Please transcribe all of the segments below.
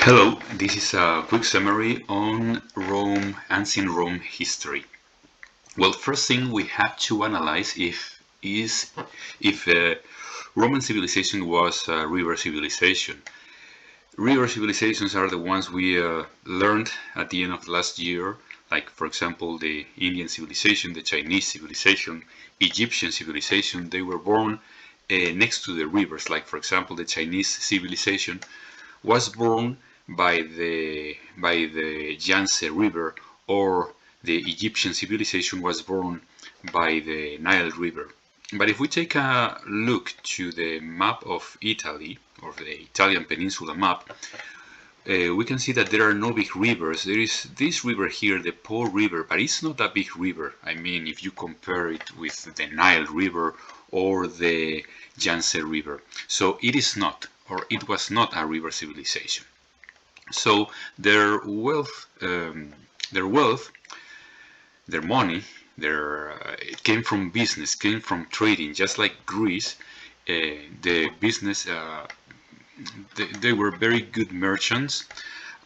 Hello, this is a quick summary on Rome, ancient Rome history. Well, first thing we have to analyze if Roman civilization was a river civilization. River civilizations are the ones we learned at the end of last year, like for example the Indian civilization, the Chinese civilization, Egyptian civilization. They were born next to the rivers, like for example the Chinese civilization was born by the Yangtze River, or the Egyptian civilization was born by the Nile River. But if we take a look to the map of Italy, or the Italian peninsula map, we can see that there are no big rivers. There is this river here, the Po River, but it's not a big river. I mean, if you compare it with the Nile River or the Yangtze River. So it is not, or it was not a river civilization. So their wealth, their money, it came from business, came from trading. Just like Greece, the business, they were very good merchants,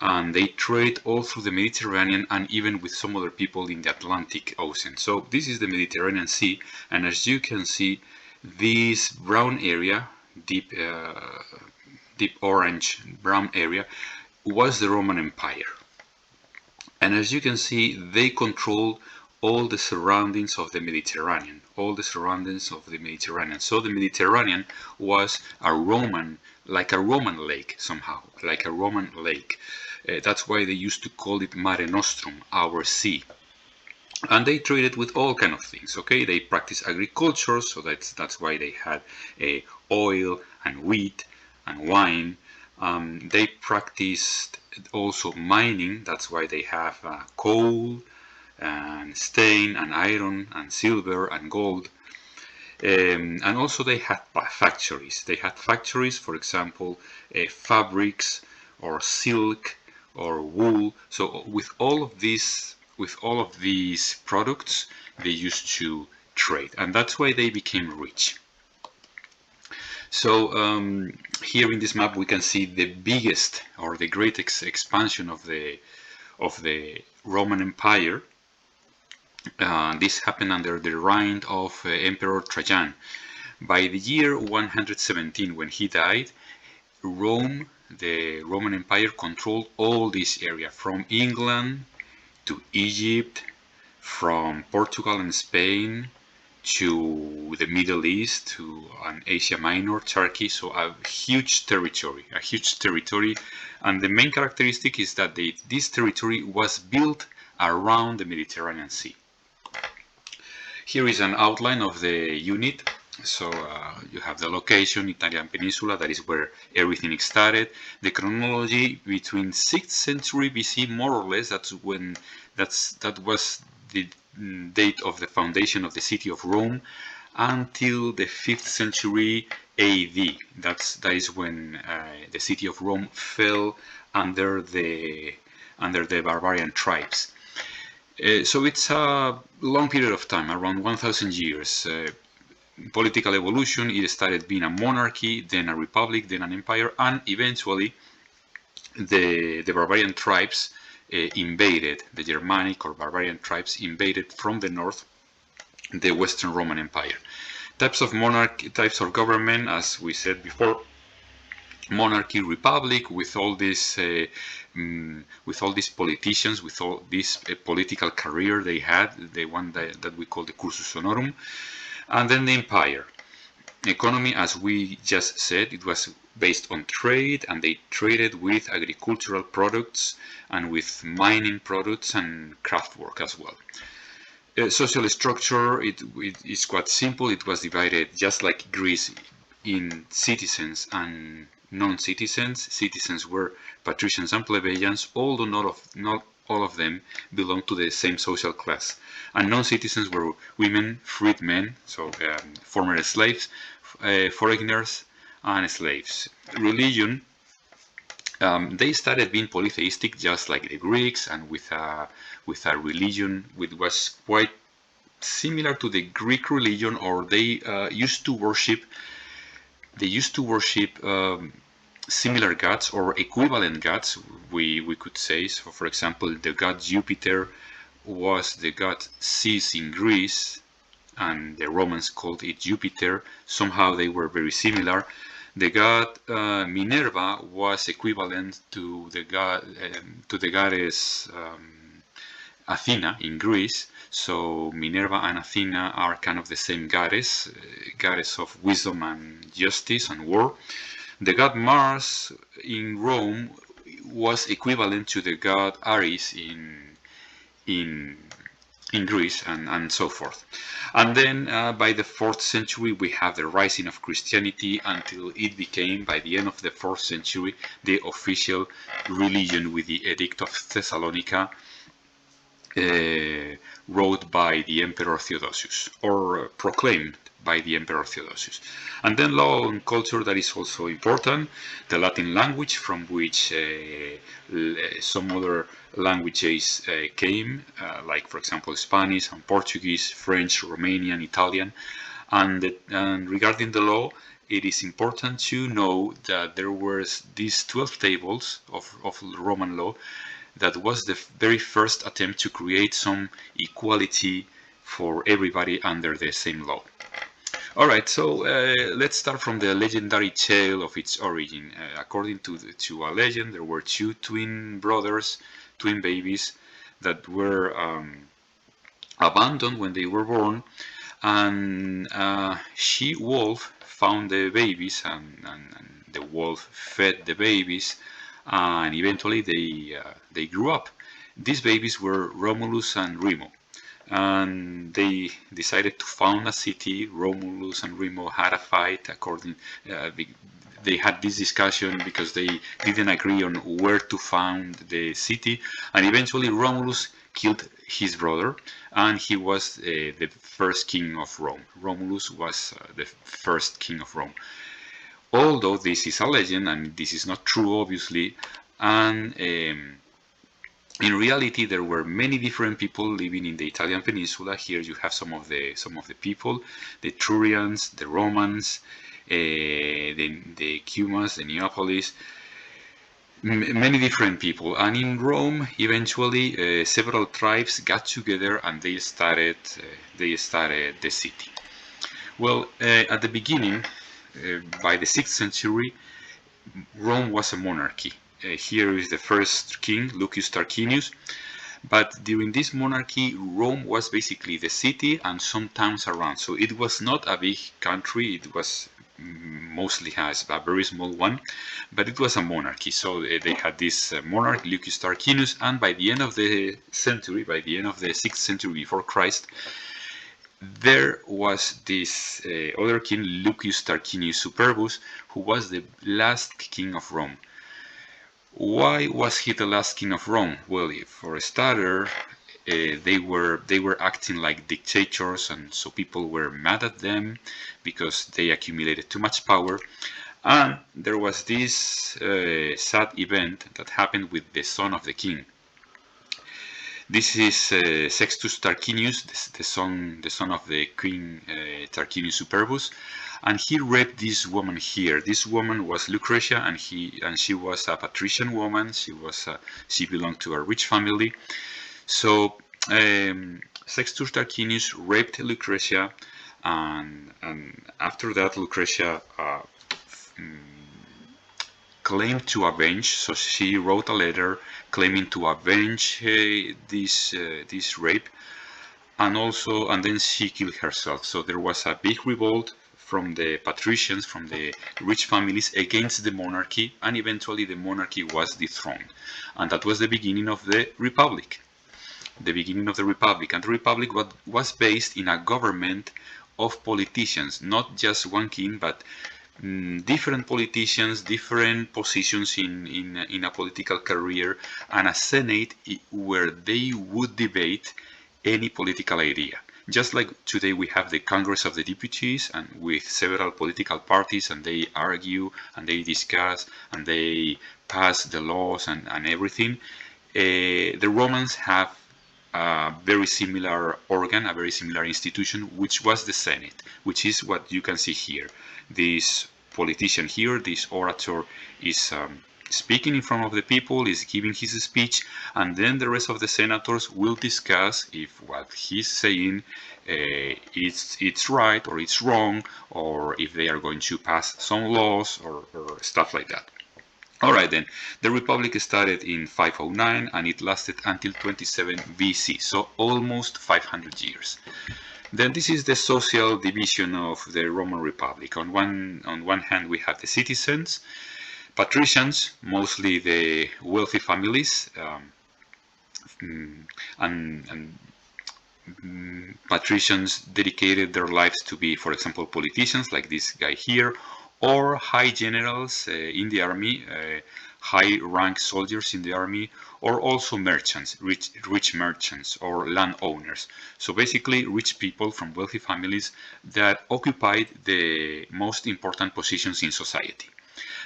and they trade all through the Mediterranean and even with some other people in the Atlantic Ocean. So this is the Mediterranean Sea, and as you can see, this brown area, deep orange brown area, was the Roman Empire. And as you can see, they controlled all the surroundings of the Mediterranean, all the surroundings of the Mediterranean. So the Mediterranean was like a Roman lake somehow, like a Roman lake. That's why they used to call it Mare Nostrum, our sea. And they traded with all kind of things. Okay, they practiced agriculture, so that's why they had oil and wheat and wine. They practiced also mining. That's why they have coal and stein and iron and silver and gold. And also they had factories. They had factories, for example, fabrics or silk or wool. So with all of these products, they used to trade, and that's why they became rich. So here in this map we can see the biggest or the greatest expansion of the Roman Empire. This happened under the reign of Emperor Trajan. By the year 117, when he died, Rome, the Roman Empire, controlled all this area from England to Egypt, from Portugal and Spain to the Middle East, to Asia Minor, Turkey. So a huge territory. And the main characteristic is that this territory was built around the Mediterranean Sea. Here is an outline of the unit. So you have the location, Italian Peninsula, that is where everything started. The chronology between 6th century BC, more or less, that was the date of the foundation of the city of Rome, until the 5th century AD. That is when the city of Rome fell under the barbarian tribes. So it's a long period of time, around 1,000 years. Political evolution, it started being a monarchy, then a republic, then an empire, and eventually the barbarian tribes invaded, the Germanic or barbarian tribes invaded from the north the Western Roman Empire. Types of government, as we said before: monarchy, republic, with all these politicians, with all this political career they had, the one that we call the cursus honorum, and then the empire. Economy, as we just said, it was based on trade, and they traded with agricultural products and with mining products and craftwork as well. Social structure, it is quite simple. It was divided, just like Greece, in citizens and non-citizens. Citizens were patricians and plebeians, although not all of them belonged to the same social class. And non-citizens were women, freedmen, so former slaves, foreigners, and slaves. Religion, they started being polytheistic, just like the Greeks, and with a religion which was quite similar to the Greek religion, or they used to worship similar gods or equivalent gods, we could say. So, for example, the god Jupiter was the god Zeus in Greece, and the Romans called it Jupiter. Somehow they were very similar. The god Minerva was equivalent to the god to the goddess Athena in Greece. So Minerva and Athena are kind of the same goddess, goddess of wisdom and justice and war. The god Mars in Rome was equivalent to the god Ares in in Greece, and so forth. And then by the 4th century, we have the rising of Christianity until it became, by the end of the 4th century, the official religion with the Edict of Thessalonica, wrote by the Emperor Theodosius, or proclaimed by the Emperor Theodosius. And then law and culture, that is also important. The Latin language, from which some other languages came, like for example Spanish and Portuguese, French, Romanian, Italian. And regarding the law, it is important to know that there were these 12 tables of Roman law. That was the very first attempt to create some equality for everybody under the same law. Alright, so let's start from the legendary tale of its origin. According to a legend, there were two twin brothers, twin babies, that were abandoned when they were born, and she-wolf found the babies, and the wolf fed the babies, and eventually they grew up. These babies were Romulus and Remo, and they decided to found a city. Romulus and Remo had a fight. They had this discussion because they didn't agree on where to found the city, and eventually Romulus killed his brother, and he was the first king of Rome. Romulus was the first king of Rome. Although this is a legend and this is not true, obviously, and in reality there were many different people living in the Italian peninsula. Here you have some of the people: the Trurians, the Romans, the Cumas, the Neapolis, many different people. And in Rome, eventually, several tribes got together and they started the city. Well, at the beginning, by the 6th century, Rome was a monarchy. Here is the first king, Lucius Tarquinius. But during this monarchy, Rome was basically the city and some towns around. So it was not a big country. It was mostly has a very small one, but it was a monarchy. So they had this monarch, Lucius Tarquinius, and by the end of the century, by the end of the 6th century before Christ, there was this other king, Lucius Tarquinius Superbus, who was the last king of Rome. Why was he the last king of Rome? Well, for a starter, they were acting like dictators, and so people were mad at them because they accumulated too much power. And there was this sad event that happened with the son of the king. This is Sextus Tarquinius, the son of the Queen Tarquinius Superbus, and he raped this woman here. This woman was Lucretia, and she was a patrician woman. She belonged to a rich family. So Sextus Tarquinius raped Lucretia, and after that Lucretia claimed to avenge. So she wrote a letter claiming to avenge this rape, and then she killed herself. So there was a big revolt from the patricians, from the rich families, against the monarchy, and eventually the monarchy was dethroned, and that was the beginning of the republic. The beginning of the republic, and the republic was based in a government of politicians, not just one king, but different politicians, different positions in a political career, and a senate where they would debate any political idea. Just like today we have the Congress of the Deputies, and with several political parties, and they argue and they discuss and they pass the laws and everything. The Romans have a very similar organ, a very similar institution, which was the Senate, which is what you can see here. This politician here, this orator, is speaking in front of the people, is giving his speech, and then the rest of the senators will discuss if what he's saying it's right or it's wrong, or if they are going to pass some laws or stuff like that. All right, then. The Republic started in 509 and it lasted until 27 BC, so almost 500 years. Then this is the social division of the Roman Republic. On one hand, we have the citizens, patricians, mostly the wealthy families, and patricians dedicated their lives to be, for example, politicians like this guy here, or high generals in the army, high rank soldiers in the army, or also merchants, rich merchants or landowners. So basically rich people from wealthy families that occupied the most important positions in society.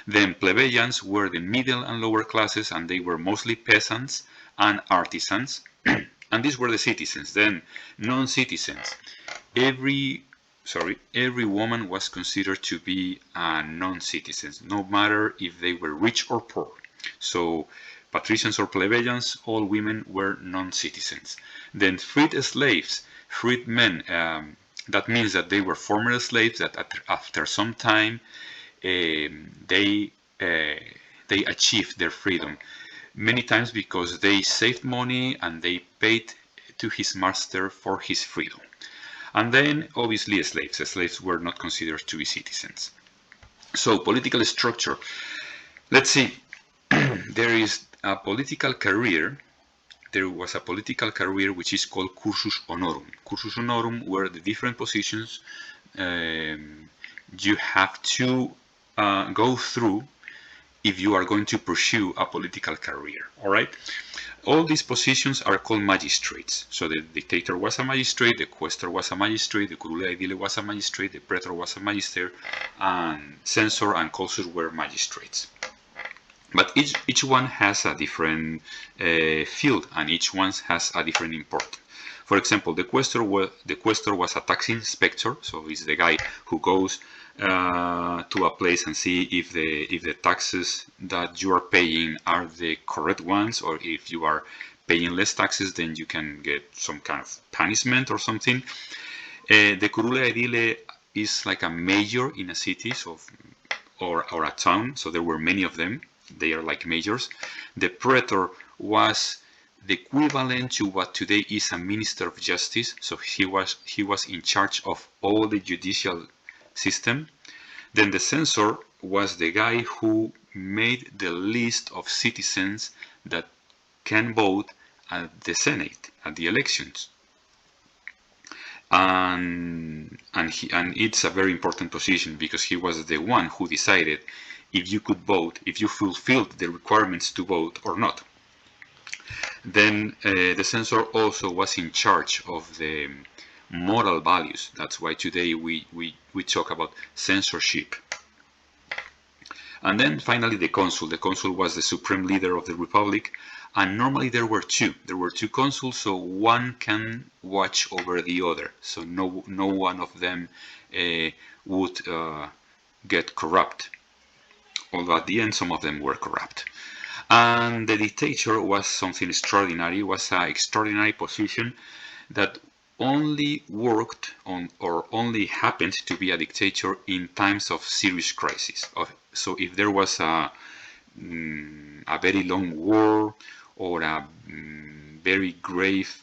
Then plebeians were the middle and lower classes, and they were mostly peasants and artisans. And these were the citizens. Then non-citizens. Every woman was considered to be a non-citizen, no matter if they were rich or poor. So patricians or plebeians, all women were non-citizens. Then freed slaves, freed men. That means that they were former slaves that after some time they achieved their freedom. Many times because they saved money and they paid to his master for his freedom. And then obviously slaves. Slaves were not considered to be citizens. So political structure. Let's see. There is a political career. There was a political career which is called cursus honorum. Cursus honorum were the different positions you have to go through if you are going to pursue a political career. All right. All these positions are called magistrates. So the dictator was a magistrate, the quaestor was a magistrate, the curule aedile was a magistrate, the praetor was a magister, and censor and consul were magistrates. But each one has a different field, and each one has a different importance. For example, the quaestor was a tax inspector, so he's the guy who goes to a place and see if the taxes that you are paying are the correct ones, or if you are paying less taxes, then you can get some kind of punishment or something. The curule aedile is like a mayor in a city, so or a town, so there were many of them. They are like mayors. The praetor was the equivalent to what today is a minister of justice, so he was in charge of all the judicial system. Then the censor was the guy who made the list of citizens that can vote at the Senate, at the elections. And it's a very important position because he was the one who decided if you could vote, if you fulfilled the requirements to vote or not. Then the censor also was in charge of the moral values. That's why today we talk about censorship. And then finally the consul. The consul was the supreme leader of the republic, and normally there were two. There were two consuls, so one can watch over the other. So no one of them would get corrupt. Although at the end some of them were corrupt. And the dictator was something extraordinary. It was an extraordinary position that only worked on, or only happened to be a dictator in times of serious crisis. So if there was a very long war or a very grave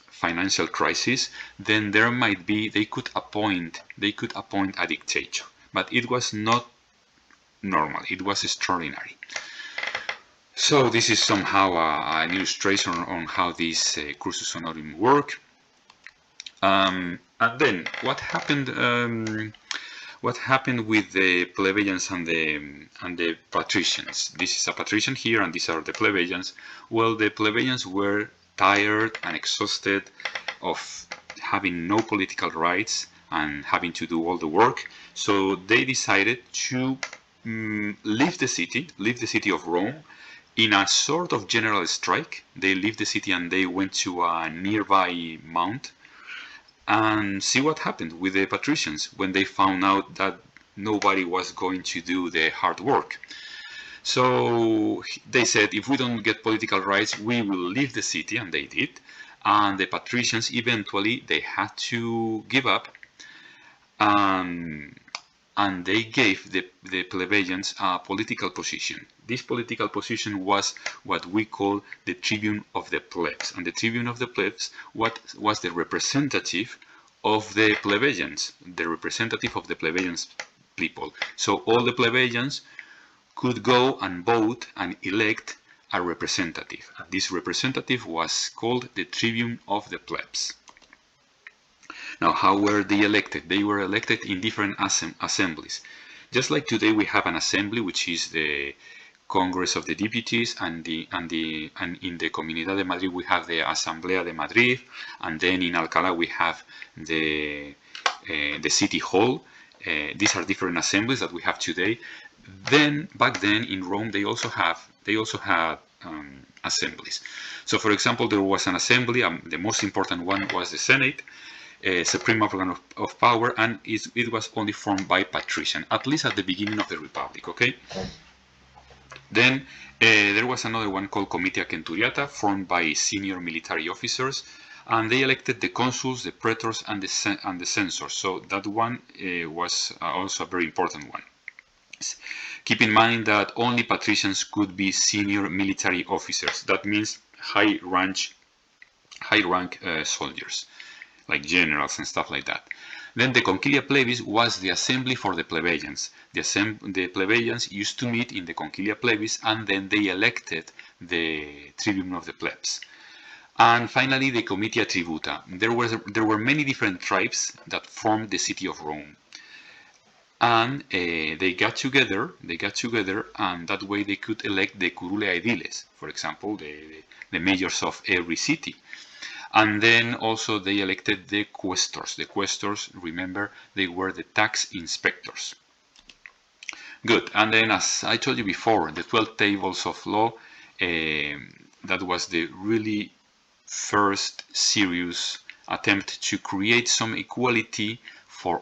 financial crisis, then there might be they could appoint a dictator, but it was not normal. It was extraordinary. So this is somehow an illustration on how this cursus honorum work. And then what happened? What happened with the plebeians and the patricians? This is a patrician here, and these are the plebeians. Well, the plebeians were tired and exhausted of having no political rights and having to do all the work. So they decided to leave the city of Rome. In a sort of general strike, they left the city and they went to a nearby mount and see what happened with the patricians when they found out that nobody was going to do the hard work. So they said, if we don't get political rights, we will leave the city, and they did. And the patricians eventually they had to give up, and they gave the plebeians a political position. This political position was what we call the tribune of the plebs, and the tribune of the plebs was the representative of the plebeians, the representative of the plebeians people. So all the plebeians could go and vote and elect a representative. And this representative was called the tribune of the plebs. Now, how were they elected? They were elected in different assemblies. Just like today we have an assembly, which is the Congress of the Deputies, and in the Comunidad de Madrid we have the Asamblea de Madrid, and then in Alcalá we have the City Hall. These are different assemblies that we have today. Then back then in Rome they also had assemblies. So for example, there was an assembly. The most important one was the Senate, supreme organ of power, and it was only formed by patricians, at least at the beginning of the Republic. Okay. Then there was another one called Comitia Centuriata, formed by senior military officers, and they elected the consuls, the praetors, and the censors. So that one was also a very important one. Keep in mind that only patricians could be senior military officers. That means high rank soldiers, like generals and stuff like that. Then the Concilia Plebis was the assembly for the plebeians. The plebeians used to meet in the Concilia Plebis, and then they elected the tribune of the plebs. And finally, the Comitia Tributa. There were many different tribes that formed the city of Rome, and they got together, and that way they could elect the curule aediles, for example, the mayors of every city. And then also they elected the quaestors. The quaestors, remember, they were the tax inspectors. Good. And then, as I told you before, the 12 tables of law, that was the really first serious attempt to create some equality for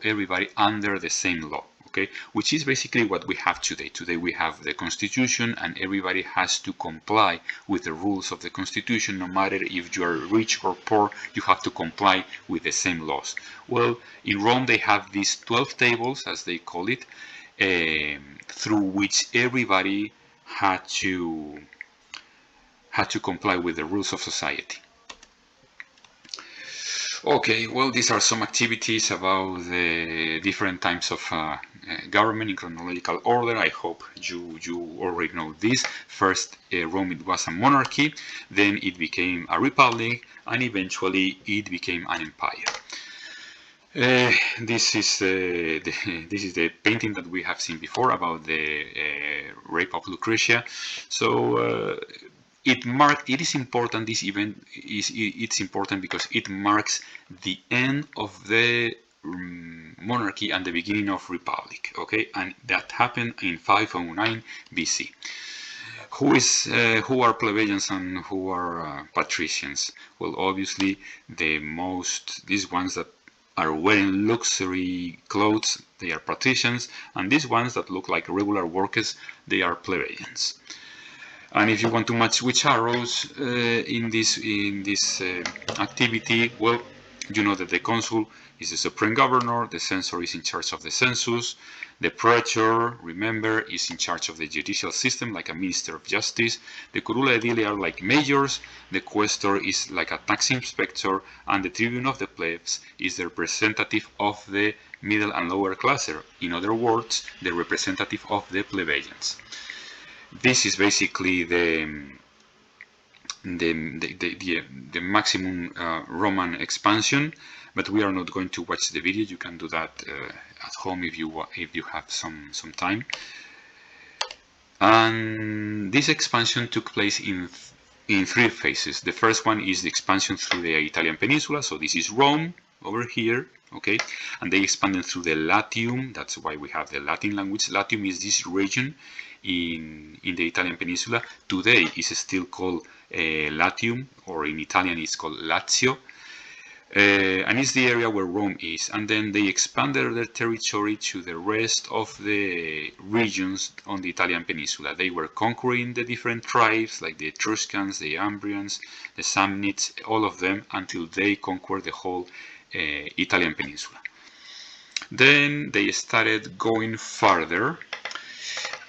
everybody under the same law. Okay, which is basically what we have today. Today we have the Constitution, and everybody has to comply with the rules of the Constitution. No matter if you are rich or poor, you have to comply with the same laws. Well, in Rome they have these 12 tables, as they call it, through which everybody had to comply with the rules of society. Okay, well, these are some activities about the different types of government in chronological order. I hope you already know this. First, Rome, it was a monarchy, then it became a republic, and eventually it became an empire. This is the painting that we have seen before about the rape of Lucretia. So it is important. This event it's important because it marks the end of the monarchy and the beginning of republic. Okay, and that happened in 509 BC. Who are plebeians and who are patricians? Well, obviously these ones that are wearing luxury clothes, they are patricians, and these ones that look like regular workers, they are plebeians. And if you want to match which arrows in this activity, well, you know that the consul is the supreme governor, the censor is in charge of the census, the praetor, remember, is in charge of the judicial system, like a minister of justice, the curule aedile are like mayors, the quaestor is like a tax inspector, and the tribune of the plebs is the representative of the middle and lower class, in other words, the representative of the plebeians. This is basically the maximum Roman expansion, but we are not going to watch the video. You can do that at home if you have some time. And this expansion took place in 3 phases. The first one is the expansion through the Italian peninsula. So this is Rome over here, okay, and they expanded through the Latium. That's why we have the Latin language. Latium is this region in the Italian peninsula. Today is still called Latium, or in Italian it's called Lazio. And it's the area where Rome is. And then they expanded their territory to the rest of the regions on the Italian peninsula. They were conquering the different tribes, like the Etruscans, the Umbrians, the Samnites, all of them, until they conquered the whole Italian peninsula. Then they started going farther,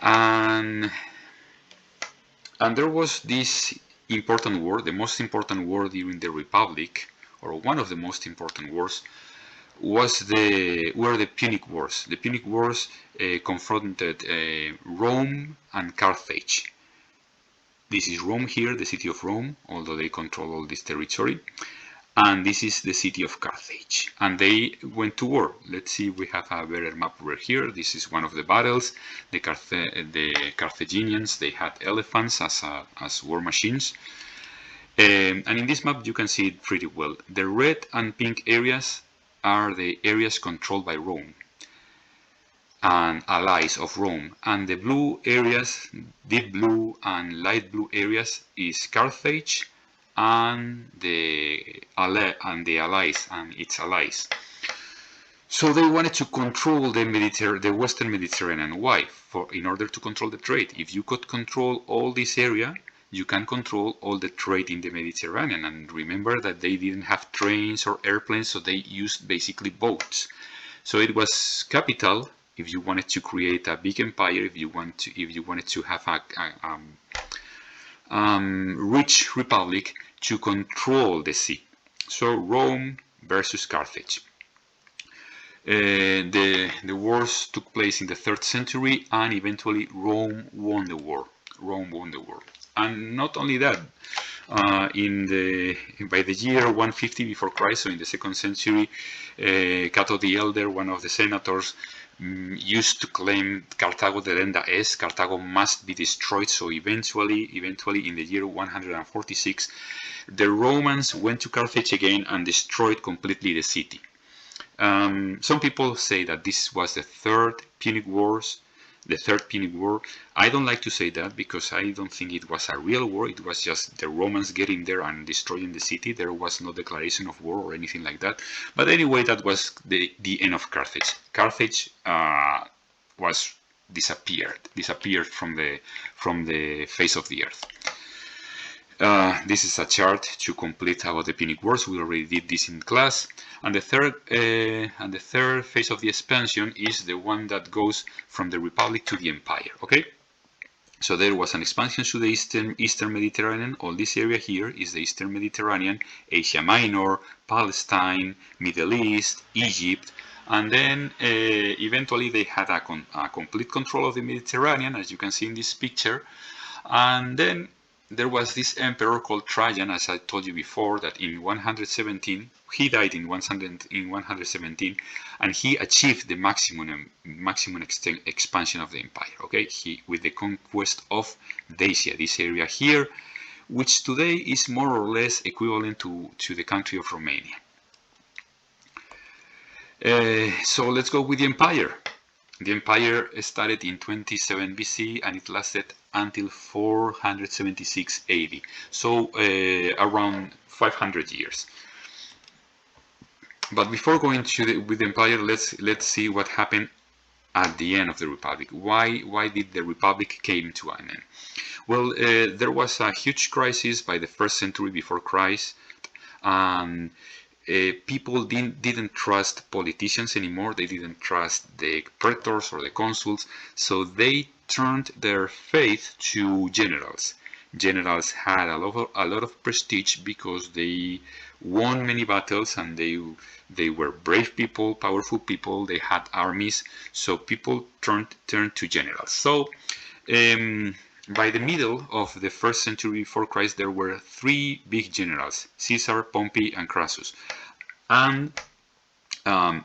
and there was this important war, the most important war during the Republic, or one of the most important wars, were the Punic Wars. The Punic Wars confronted Rome and Carthage. This is Rome here, the city of Rome, although they control all this territory. And this is the city of Carthage. And they went to war. Let's see, we have a better map over here. This is one of the battles. The Carthaginians, they had elephants as war machines. And in this map you can see it pretty well. The red and pink areas are the areas controlled by Rome and allies of Rome. And the blue areas, deep blue and light blue areas, is Carthage and the allies and its allies. So they wanted to control the Western Mediterranean. Why? In order to control the trade. If you could control all this area, you can control all the trade in the Mediterranean. And remember that they didn't have trains or airplanes, so they used basically boats. So it was capital if you wanted to create a big empire, if you wanted to have a rich republic, to control the sea. So Rome versus Carthage. The wars took place in the 3rd century, and eventually Rome won the war. And not only that, by the year 150 before Christ, so in the 2nd century, Cato the Elder, one of the senators, used to claim Carthago delenda est, Carthago must be destroyed. So eventually in the year 146, the Romans went to Carthage again and destroyed completely the city. Some people say that this was the third Punic War. I don't like to say that, because I don't think it was a real war. It was just the Romans getting there and destroying the city. There was no declaration of war or anything like that. But anyway, that was the end of Carthage. Carthage was disappeared from the face of the earth. This is a chart to complete about the Punic Wars. We already did this in class. And the third phase of the expansion is the one that goes from the Republic to the Empire. Okay, so there was an expansion to the Eastern Mediterranean. All this area here is the Eastern Mediterranean, Asia Minor, Palestine, Middle East, Egypt. And then eventually they had a complete control of the Mediterranean, as you can see in this picture. And then there was this emperor called Trajan, as I told you before, that in 117, he died in 117, and he achieved the maximum expansion of the empire. Okay, with the conquest of Dacia, this area here, which today is more or less equivalent to the country of Romania. So let's go with the empire. The empire started in 27 BC and it lasted until 476 AD, so around 500 years. But before going with the empire, let's see what happened at the end of the Republic. Why did the Republic came to an end? Well, there was a huge crisis by the 1st century before Christ, and people didn't trust politicians anymore. They didn't trust the praetors or the consuls, so they turned their faith to generals. Generals had a lot of prestige because they won many battles, and they were brave people, powerful people. They had armies, so people turned to generals. So by the middle of the 1st century before Christ, there were 3 big generals: Caesar, Pompey, and Crassus. And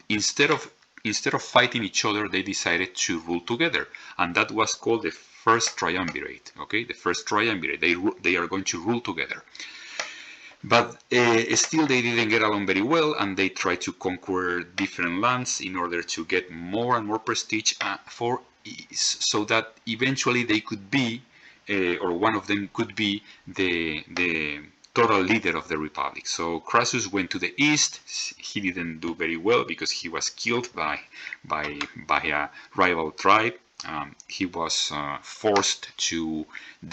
instead of fighting each other, they decided to rule together, and that was called the First Triumvirate. Okay, the First Triumvirate. They are going to rule together. But still, they didn't get along very well, and they tried to conquer different lands in order to get more and more prestige so that eventually they could be, or one of them could be, the total leader of the republic. So Crassus went to the east. He didn't do very well because he was killed by a rival tribe. He was forced to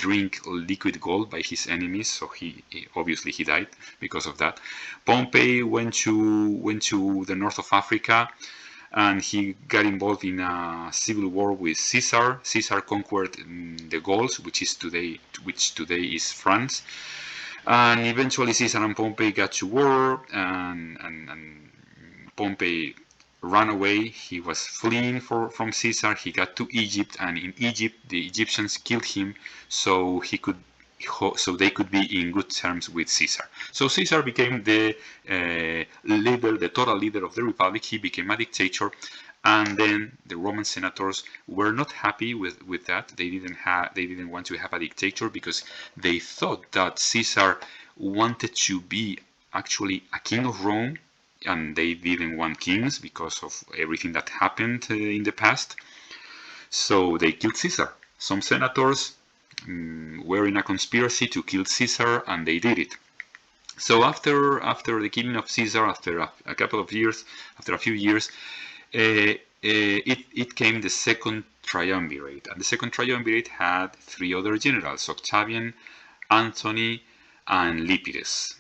drink liquid gold by his enemies, so he obviously he died because of that. Pompey went to the north of Africa, and he got involved in a civil war with Caesar. Caesar conquered the Gauls, which today is France, and eventually Caesar and Pompey got to war, and Pompey ran away. He was fleeing from Caesar. He got to Egypt, and in Egypt the Egyptians killed him, so they could be in good terms with Caesar. So Caesar became the leader, the total leader of the republic. He became a dictator, and then the Roman senators were not happy with that. They didn't want to have a dictator because they thought that Caesar wanted to be actually a king of Rome, and they didn't want kings because of everything that happened in the past. So they killed Caesar. Some senators were in a conspiracy to kill Caesar, and they did it. So after the killing of Caesar, after a couple of years, after a few years, it came the second triumvirate, and the second triumvirate had three other generals: Octavian, Antony, and Lepidus.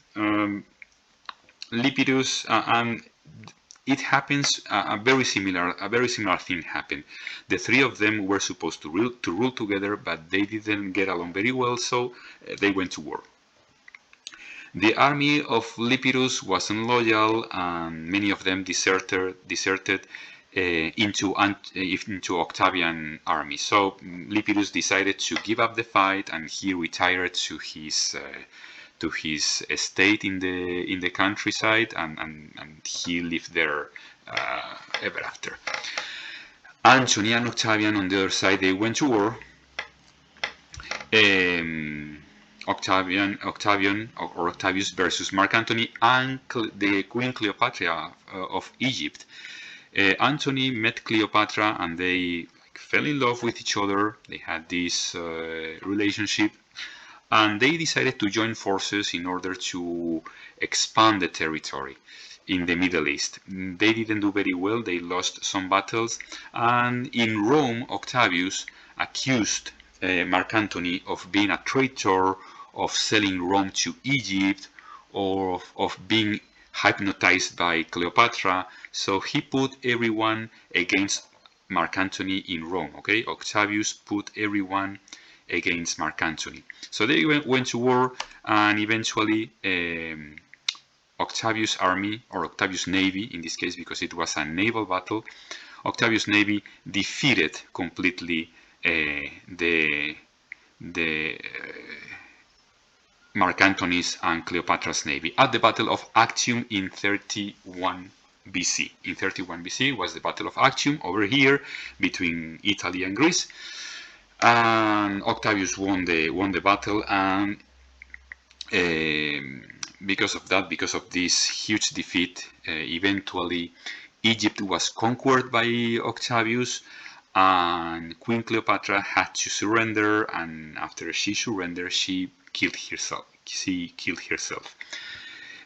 Lepidus, and it happens a very similar thing happened. The three of them were supposed to rule together, but they didn't get along very well, so they went to war. The army of Lepidus wasn't loyal, and many of them deserted into Octavian army. So Lepidus decided to give up the fight, and he retired to his estate in the countryside, and he lived there ever after. Antony and Octavian, on the other side, they went to war. Octavius versus Mark Antony and the Queen Cleopatra of Egypt. Antony met Cleopatra, and they fell in love with each other. They had this relationship, and they decided to join forces in order to expand the territory in the Middle East. They didn't do very well. They lost some battles, and in Rome, Octavius accused Mark Antony of being a traitor, of selling Rome to Egypt, or of being hypnotized by Cleopatra. So he put everyone against Mark Antony in Rome. Okay, Octavius put everyone against Mark Antony. So they went to war, and eventually Octavius' army, or Octavius' navy in this case, because it was a naval battle, Octavius' navy defeated completely the Mark Antony's and Cleopatra's navy at the Battle of Actium in 31 BC. In 31 BC was the Battle of Actium over here between Italy and Greece, and Octavius won the battle, and because of this huge defeat, eventually Egypt was conquered by Octavius, and Queen Cleopatra had to surrender, and after she surrendered, she killed herself.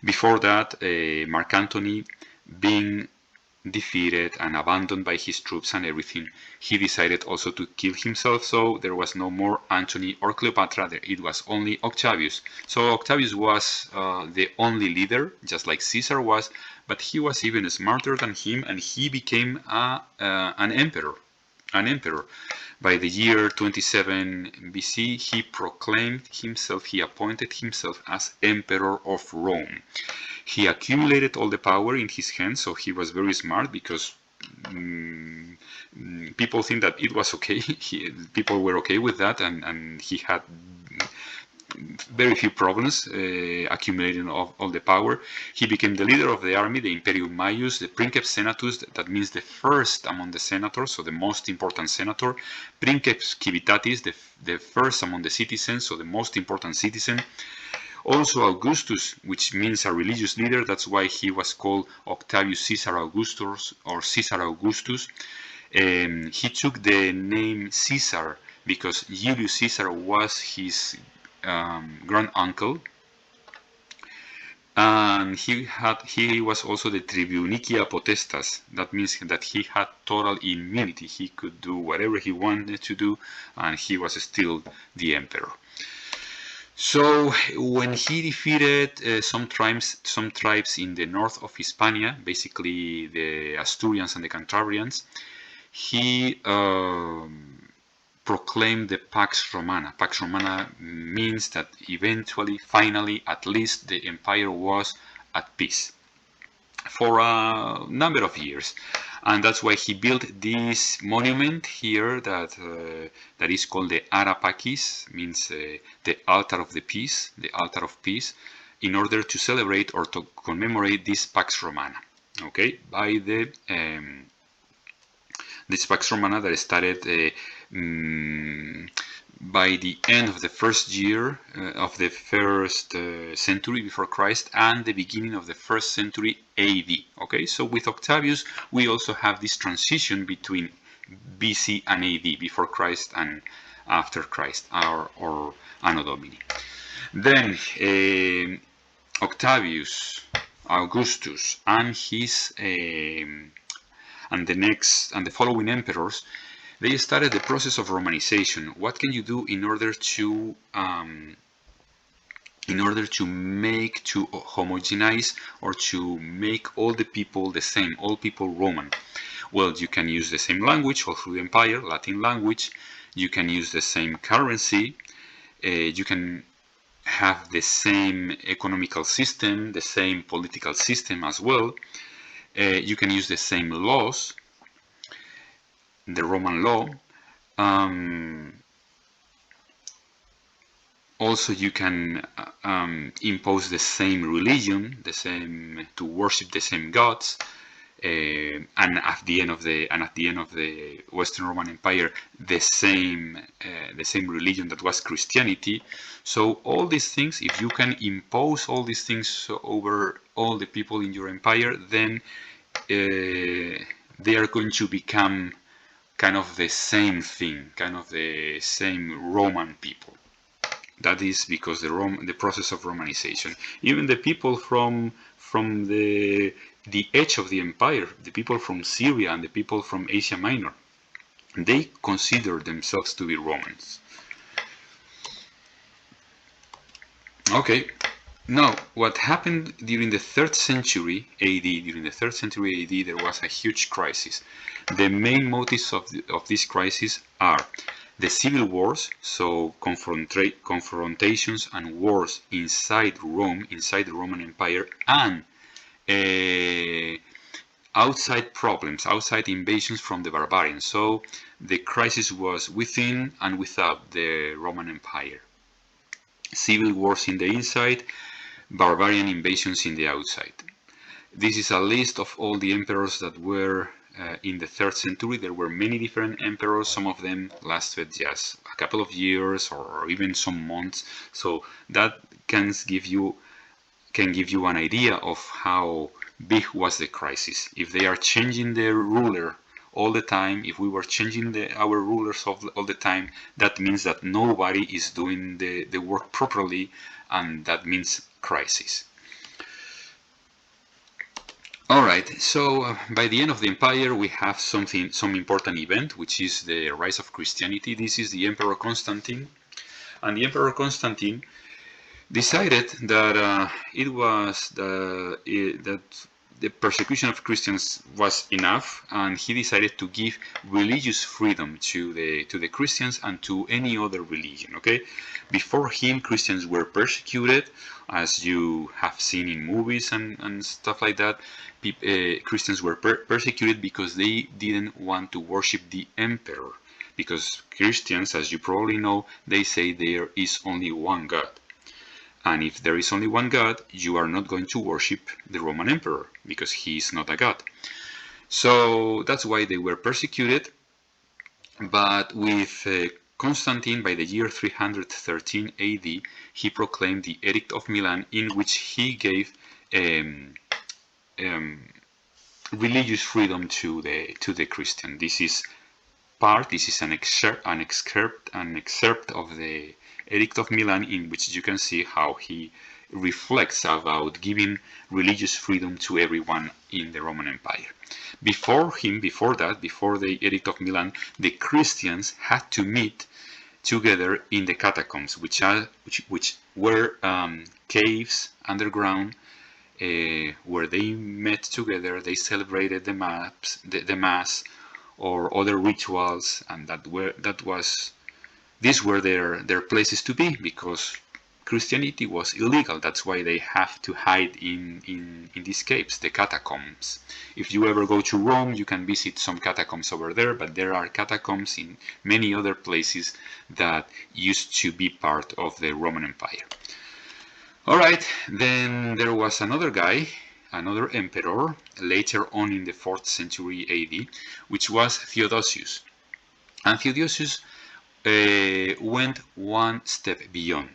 Before that, Mark Antony, being defeated and abandoned by his troops and everything, he decided also to kill himself. So there was no more Antony or Cleopatra. It was only Octavius. So Octavius was the only leader, just like Caesar was, but he was even smarter than him, and he became an emperor. By the year 27 BC, he appointed himself as Emperor of Rome. He accumulated all the power in his hands, so he was very smart, because people think that it was okay. People were okay with that, and he had very few problems accumulating all the power. He became the leader of the army, the Imperium Maius, the Princeps Senatus, that means the first among the senators, so the most important senator. Princeps Civitatis, the first among the citizens, so the most important citizen. Also Augustus, which means a religious leader. That's why he was called Octavius Caesar Augustus, or Caesar Augustus. He took the name Caesar because Julius Caesar was his grand uncle, And he was also the tribunicia potestas. That means that he had total immunity. He could do whatever he wanted to do, and he was still the emperor. So when he defeated some tribes in the north of Hispania, basically the Asturians and the Cantabrians, he proclaimed the Pax Romana. Pax Romana means that eventually, finally, at least the empire was at peace for a number of years, and that's why he built this monument here that is called the Ara Pacis, means the altar of the peace, the altar of peace, in order to celebrate or to commemorate this Pax Romana. Okay, by the this Pax Romana that started by the end of the first year of the first century before Christ and the beginning of the first century AD. Okay, so with Octavius we also have this transition between BC and AD, before Christ and after Christ, or Anno Domini. Then Octavius, Augustus, and his and the following emperors, they started the process of Romanization. What can you do in order to homogenize, or to make all the people the same, all people Roman? Well, you can use the same language all through the empire, Latin language. You can use the same currency. You can have the same economical system, the same political system as well. You can use the same laws, the Roman law. Also, you can impose the same religion, to worship the same gods, and at the end of the Western Roman Empire, the same religion that was Christianity. So all these things, if you can impose all these things over all the people in your empire, then they are going to become kind of the same thing, kind of the same Roman people. That is because the process of Romanization. Even the people from the edge of the empire, the people from Syria and the people from Asia Minor, they consider themselves to be Romans. Okay, now what happened during the 3rd century AD? During the 3rd century AD, there was a huge crisis. The main motives of this crisis are the civil wars, so confrontations and wars inside Rome, inside the Roman Empire, and outside problems, outside invasions from the barbarians. So the crisis was within and without the Roman Empire. Civil wars in the inside, barbarian invasions in the outside. This is a list of all the emperors that were in the 3rd century. There were many different emperors. Some of them lasted just a couple of years or even some months. So that can give you an idea of how big was the crisis. If they are changing their ruler all the time, if we were changing our rulers all the time, that means that nobody is doing the work properly, and that means crisis. Alright, so by the end of the empire we have some important event, which is the rise of Christianity. This is the Emperor Constantine, and the Emperor Constantine decided that that the persecution of Christians was enough, and he decided to give religious freedom to the Christians and to any other religion. Okay, before him, Christians were persecuted, as you have seen in movies and stuff like that. Christians were persecuted because they didn't want to worship the emperor. Because Christians, as you probably know, they say there is only one God. And if there is only one God, you are not going to worship the Roman Emperor, because he is not a God. So that's why they were persecuted. But with Constantine, by the year 313 AD, he proclaimed the Edict of Milan, in which he gave religious freedom to the Christian. This is an excerpt of the Edict of Milan, in which you can see how he reflects about giving religious freedom to everyone in the Roman Empire. Before the Edict of Milan, the Christians had to meet together in the catacombs, which were caves underground, where they met together. They celebrated the mass, or other rituals, and these were their places to be, because Christianity was illegal. That's why they have to hide in these caves, the catacombs. If you ever go to Rome, you can visit some catacombs over there, but there are catacombs in many other places that used to be part of the Roman Empire. Alright, then there was another guy, another emperor, later on in the 4th century AD, which was Theodosius. And Theodosius went one step beyond.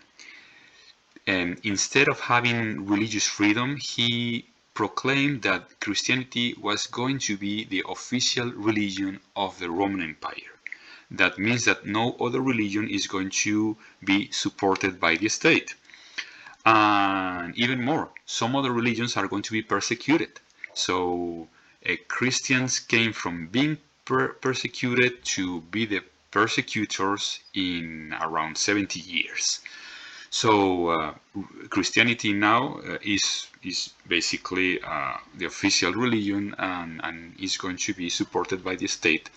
Instead of having religious freedom, he proclaimed that Christianity was going to be the official religion of the Roman Empire. That means that no other religion is going to be supported by the state. And even more, some other religions are going to be persecuted. So Christians came from being persecuted to be the persecutors in around 70 years. So Christianity now is basically the official religion, and is going to be supported by the state,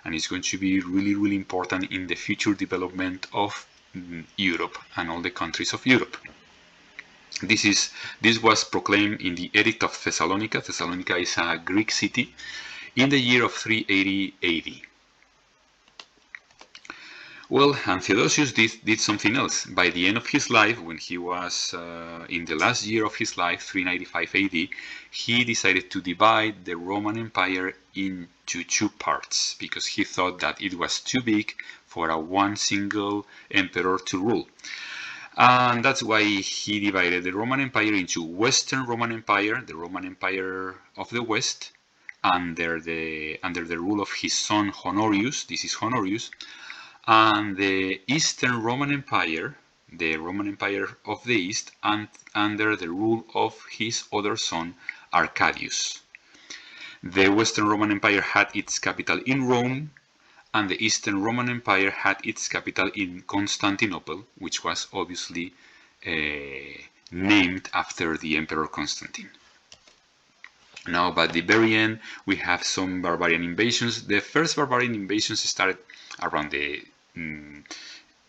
and is going to be really, really important in the future development of Europe and all the countries of Europe. This was proclaimed in the Edict of Thessalonica. Thessalonica is a Greek city, in the year of 380 AD. Well, and Theodosius did something else. By the end of his life, when he was in the last year of his life, 395 AD, he decided to divide the Roman Empire into two parts, because he thought that it was too big for one single emperor to rule. And that's why he divided the Roman Empire into Western Roman Empire, the Roman Empire of the West, under the rule of his son Honorius. This is Honorius. And the Eastern Roman Empire, the Roman Empire of the East, and under the rule of his other son, Arcadius. The Western Roman Empire had its capital in Rome, and the Eastern Roman Empire had its capital in Constantinople, which was obviously named after the Emperor Constantine. Now, by the very end, we have some barbarian invasions. The first barbarian invasions started around the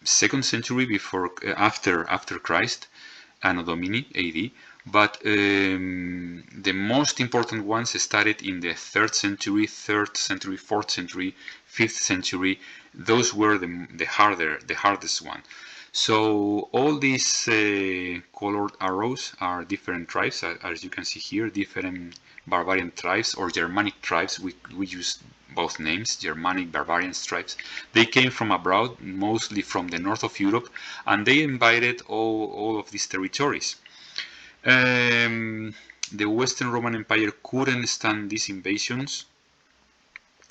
2nd century after Christ, Anno Domini AD, but the most important ones started in the 3rd century, 4th century, 5th century. Those were the hardest one. So all these colored arrows are different tribes, as you can see here, different barbarian tribes or Germanic tribes. We use both names, Germanic, barbarian tribes. They came from abroad, mostly from the north of Europe, and they invaded all of these territories. The Western Roman Empire couldn't stand these invasions,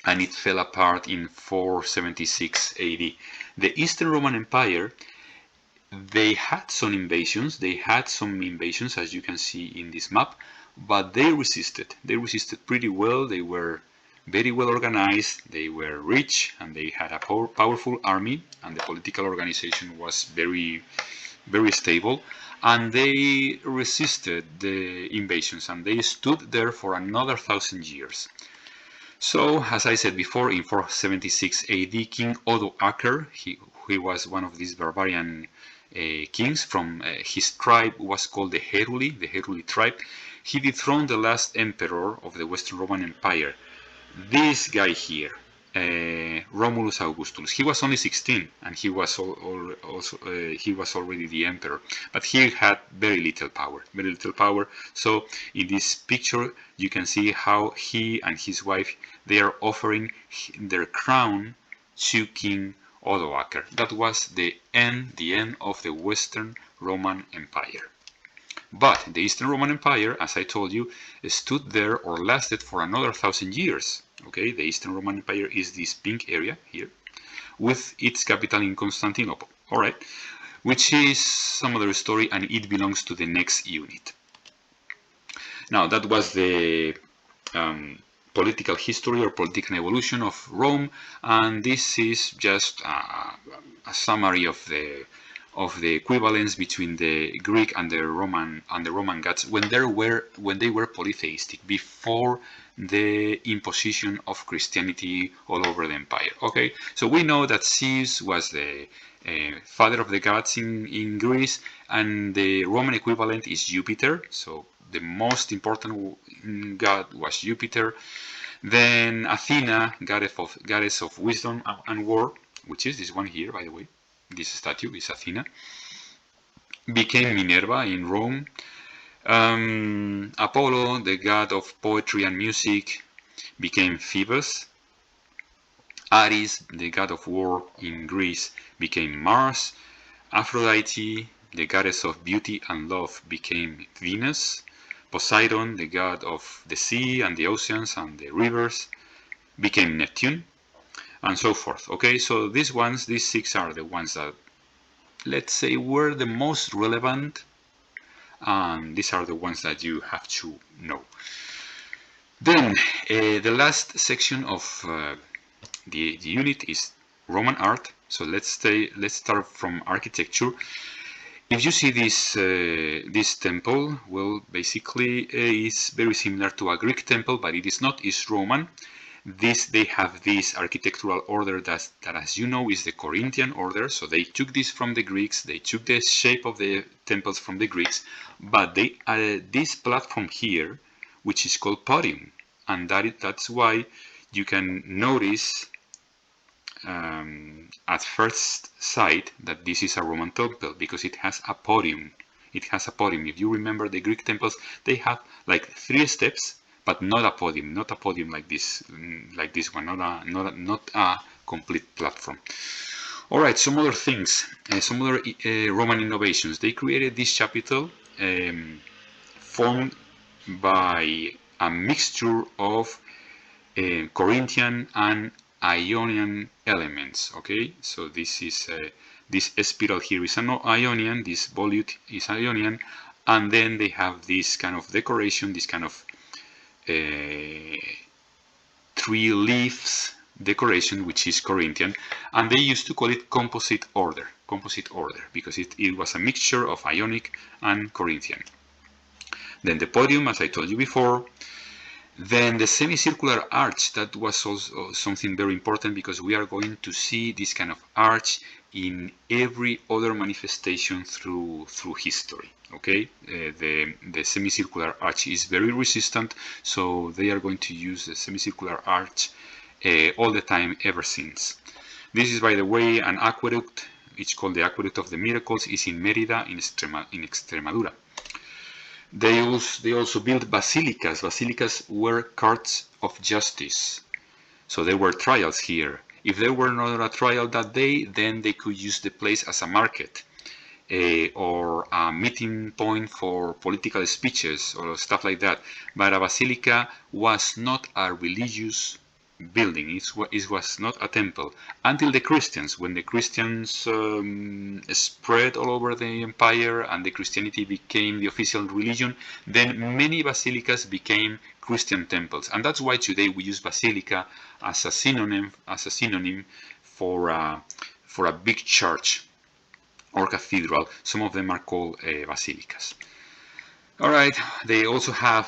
and it fell apart in 476 AD. The Eastern Roman Empire, they had some invasions, as you can see in this map, but they resisted. They resisted pretty well. They were very well organized, they were rich, and they had a powerful army, and the political organization was very, very stable, and they resisted the invasions, and they stood there for another 1,000 years. So, as I said before, in 476 AD, King Odoacer, he was one of these barbarian kings from his tribe was called the Heruli tribe. He dethroned the last emperor of the Western Roman Empire, this guy here, Romulus Augustulus. He was only 16, and he was he was already the emperor, but he had very little power. So in this picture, you can see how he and his wife, they are offering their crown to King Odoacer. That was the end of the Western Roman Empire. But the Eastern Roman Empire, as I told you, stood there or lasted for another 1,000 years. Okay, the Eastern Roman Empire is this pink area here, with its capital in Constantinople. All right. which is some other story, and it belongs to the next unit. Now, that was the political history or political evolution of Rome, and this is just a summary of the equivalence between the Greek and the Roman gods when they were polytheistic, before the imposition of Christianity all over the empire. Okay, so we know that Zeus was the father of the gods in Greece, and the Roman equivalent is Jupiter. So the most important god was Jupiter. Then Athena, goddess of wisdom and war, which is this one here, by the way. This statue is Athena. Became Minerva in Rome. Apollo, the god of poetry and music, became Phoebus. Ares, the god of war in Greece, became Mars. Aphrodite, the goddess of beauty and love, became Venus. Poseidon, the god of the sea and the oceans and the rivers, became Neptune, and so forth. Okay, so these 6 are the ones that, let's say, were the most relevant, and these are the ones that you have to know. Then the last section of the unit is Roman art. So let's start from architecture. If you see this temple, well, basically is very similar to a Greek temple, but it is not. It's Roman. They have this architectural order that, as you know, is the Corinthian order. So they took this from the Greeks. They took the shape of the temples from the Greeks, but they added this platform here, which is called podium, and that's why you can notice at first sight that this is a Roman temple, because it has a podium. It has a podium. If you remember the Greek temples, they have like 3 steps, but not a podium. Not a podium like this one. Not a complete platform. All right. Some other things. Some other Roman innovations. They created this chapel formed by a mixture of Corinthian and Ionian elements. Okay, so this is this spiral here is an Ionian, this volute is Ionian, and then they have this kind of decoration, this kind of 3 leaves decoration, which is Corinthian, and they used to call it composite order, because it was a mixture of Ionic and Corinthian. Then the podium, as I told you before. Then the semicircular arch, that was also something very important, because we are going to see this kind of arch in every other manifestation through history. Okay, the semicircular arch is very resistant, so they are going to use the semicircular arch all the time ever since. This is, by the way, an aqueduct. It's called the Aqueduct of the Miracles. It's in Mérida in Extremadura. They also built basilicas. Basilicas were courts of justice. So there were trials here. If there were not a trial that day, then they could use the place as a market or a meeting point for political speeches or stuff like that. But a basilica was not a religious building. It was not a temple until the Christians. When the Christians spread all over the empire and the Christianity became the official religion, then many basilicas became Christian temples, and that's why today we use basilica as a synonym for a big church or cathedral. Some of them are called basilicas. All right, they also had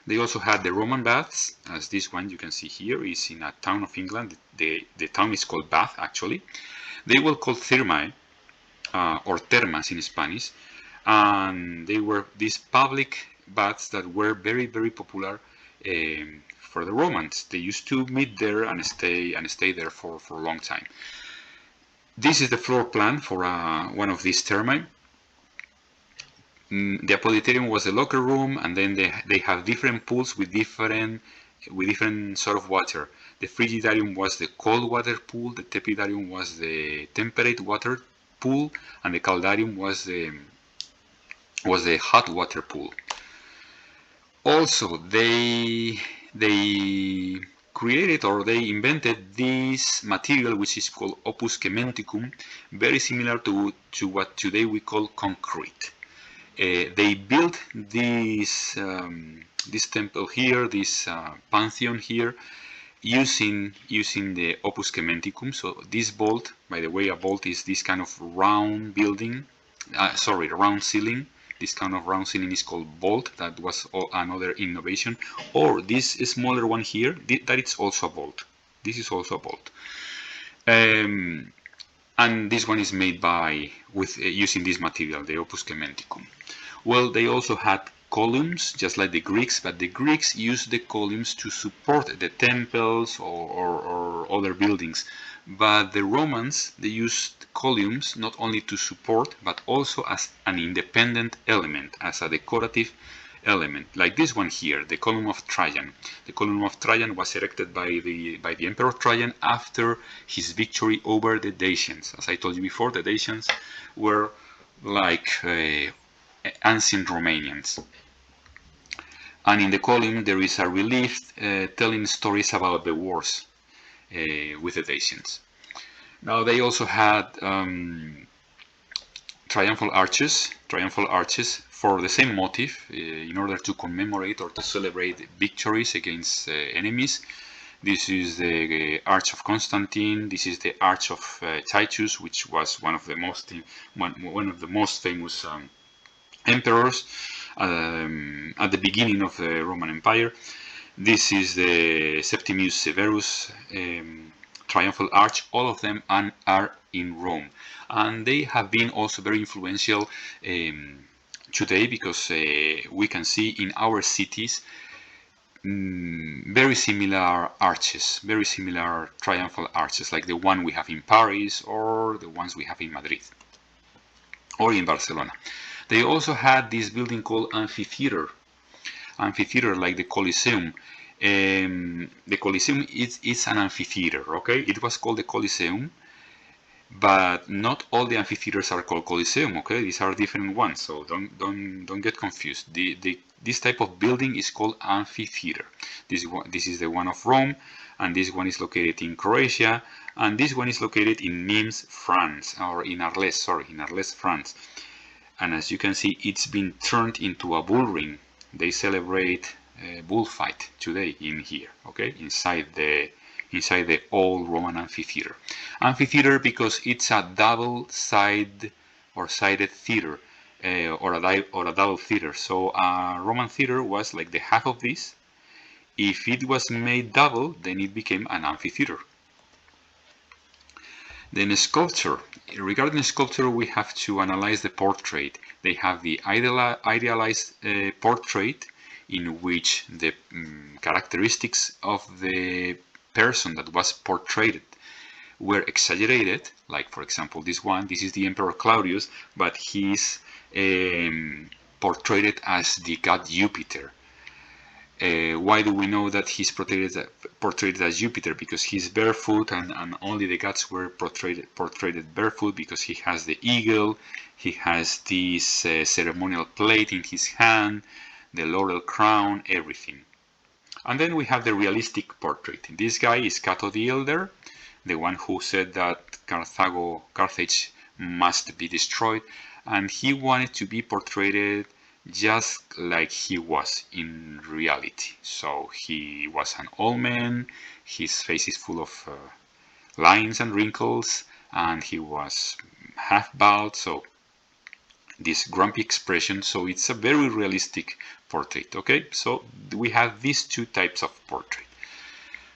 the Roman baths, as this one you can see here is in a town of England. The town is called Bath, actually. They were called thermae, or termas in Spanish, and they were these public baths that were very, very popular for the Romans. They used to meet there and stay there for a long time. This is the floor plan for one of these thermae. The Apoditarium was the locker room, and then they have different pools with different sort of water. The Frigidarium was the cold water pool, the Tepidarium was the temperate water pool, and the Caldarium was the hot water pool. Also, they created, or they invented, this material which is called opus cementicum, very similar to what today we call concrete. They built this temple here, this pantheon here, using the opus cementicum. So this vault, by the way, a vault is this kind of round building, round ceiling. This kind of round ceiling is called vault. That was another innovation. Or this smaller one here, that is also a vault. This is also a vault. And this one is made using this material, the opus cementicum. Well, they also had columns, just like the Greeks, but the Greeks used the columns to support the temples or other buildings. But the Romans, they used columns not only to support, but also as an independent element, as a decorative element, like this one here, the column of Trajan. The column of Trajan was erected by the Emperor Trajan after his victory over the Dacians. As I told you before, the Dacians were like ancient Romanians. And in the column there is a relief telling stories about the wars with the Dacians. Now they also had triumphal arches for the same motive, in order to commemorate or to celebrate victories against enemies. This is the Arch of Constantine. This is the Arch of Titus, which was one of the most famous emperors at the beginning of the Roman Empire. This is the Septimius Severus triumphal arch. All of them are in Rome, and they have been also very influential today, because we can see in our cities very similar arches, very similar triumphal arches, like the one we have in Paris or the ones we have in Madrid or in Barcelona. They also had this building called amphitheater, like the Colosseum. The Colosseum is an amphitheater, okay? It was called the Colosseum, but not all the amphitheaters are called Colosseum, okay? These are different ones, so don't get confused. This type of building is called amphitheater. This is the one of Rome, and this one is located in Croatia, and this one is located in Nimes, France, or in Arles, France. And as you can see, it's been turned into a bull ring. They celebrate a bullfight today in here, okay, inside the old Roman amphitheater. Amphitheater because it's a double-sided or sided theater, or a double theater. So a Roman theater was like the half of this. If it was made double, then it became an amphitheater. Then sculpture. Regarding sculpture, we have to analyze the portrait. They have the idealized portrait, in which the characteristics of the person that was portrayed were exaggerated. Like, for example, this is the Emperor Claudius, but he's portrayed as the god Jupiter. Why do we know that he's portrayed as Jupiter? Because he's barefoot, and only the gods were portrayed barefoot, because he has the eagle, he has this ceremonial plate in his hand, the laurel crown, everything. And then we have the realistic portrait. This guy is Cato the Elder, the one who said that Carthage must be destroyed, and he wanted to be portrayed just like he was in reality. So he was an old man, his face is full of lines and wrinkles, and he was half bald, so this grumpy expression. So it's a very realistic portrait. Okay, so we have these two types of portrait.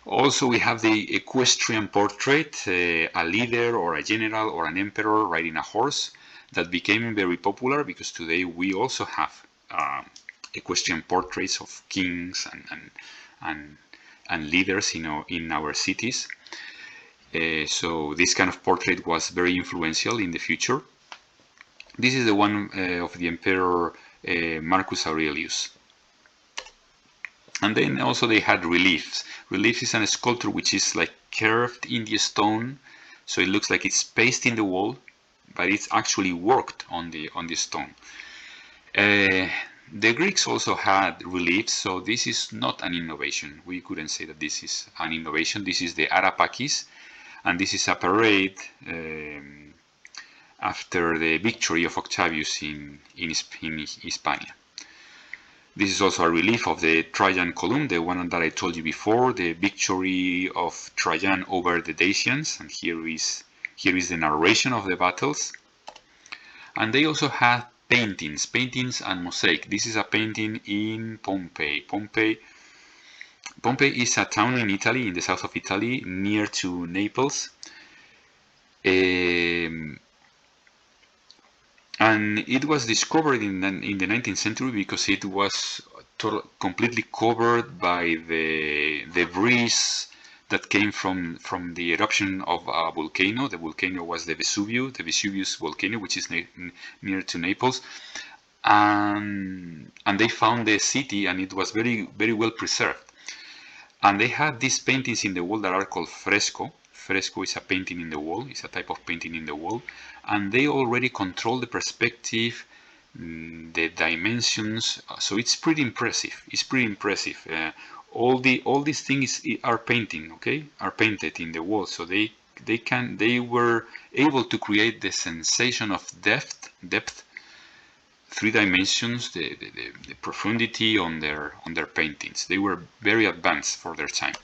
Also, we have the equestrian portrait, a leader or a general or an emperor riding a horse, that became very popular, because today we also have equestrian portraits of kings and leaders in our cities. So this kind of portrait was very influential in the future. This is the one of the Emperor Marcus Aurelius. And then also they had reliefs. Relief is a sculpture which is like curved in the stone, so it looks like it's pasted in the wall, but it's actually worked on the stone. The Greeks also had reliefs, so this is not an innovation. We couldn't say that this is an innovation. This is the Arapakis, and this is a parade after the victory of Octavius in Hispania. This is also a relief of the Trajan column, the one that I told you before, the victory of Trajan over the Dacians, and here is the narration of the battles. And they also had paintings and mosaic. This is a painting in Pompeii. Pompeii is a town in Italy, in the south of Italy, near to Naples. And it was discovered in the 19th century because it was completely covered by the debris that came from the eruption of a volcano. The volcano was the Vesuvius volcano, which is near to Naples. And they found the city, and it was very, very well preserved. And they had these paintings in the wall that are called fresco. Fresco is a painting in the wall, it's a type of painting in the wall, and they already control the perspective, the dimensions, so it's pretty impressive. It's pretty impressive. All these things are painting, okay, are painted in the wall, so they were able to create the sensation of depth, 3 dimensions, the profundity on their paintings. They were very advanced for their time.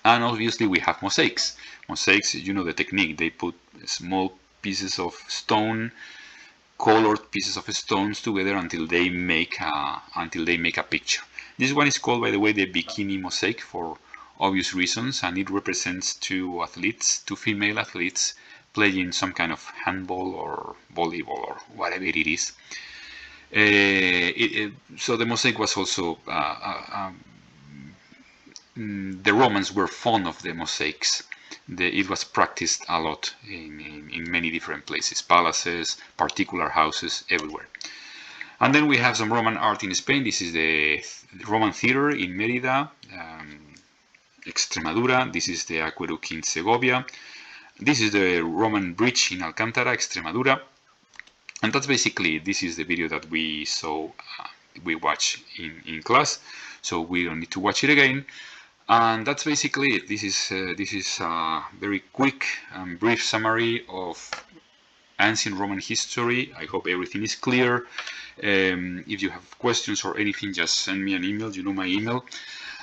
And obviously we have mosaics. Mosaics, you know the technique. They put small pieces of stone, colored pieces of stones together until they make a picture. This one is called, by the way, the bikini mosaic for obvious reasons, and it represents 2 female athletes playing some kind of handball or volleyball or whatever it is. So the mosaic was also the Romans were fond of the mosaics. It was practiced a lot in many different places, palaces, particular houses, everywhere. And then we have some Roman art in Spain. This is the Roman theater in Mérida, Extremadura. This is the aqueduct in Segovia. This is the Roman bridge in Alcántara, Extremadura. And that's basically, this is the video that we saw, we watched in class, so we don't need to watch it again. And that's basically it. This is a very quick and brief summary of ancient Roman history. I hope everything is clear. If you have questions or anything, just send me an email. You know my email.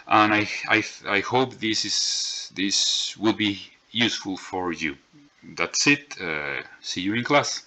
And I hope this will be useful for you. That's it. See you in class.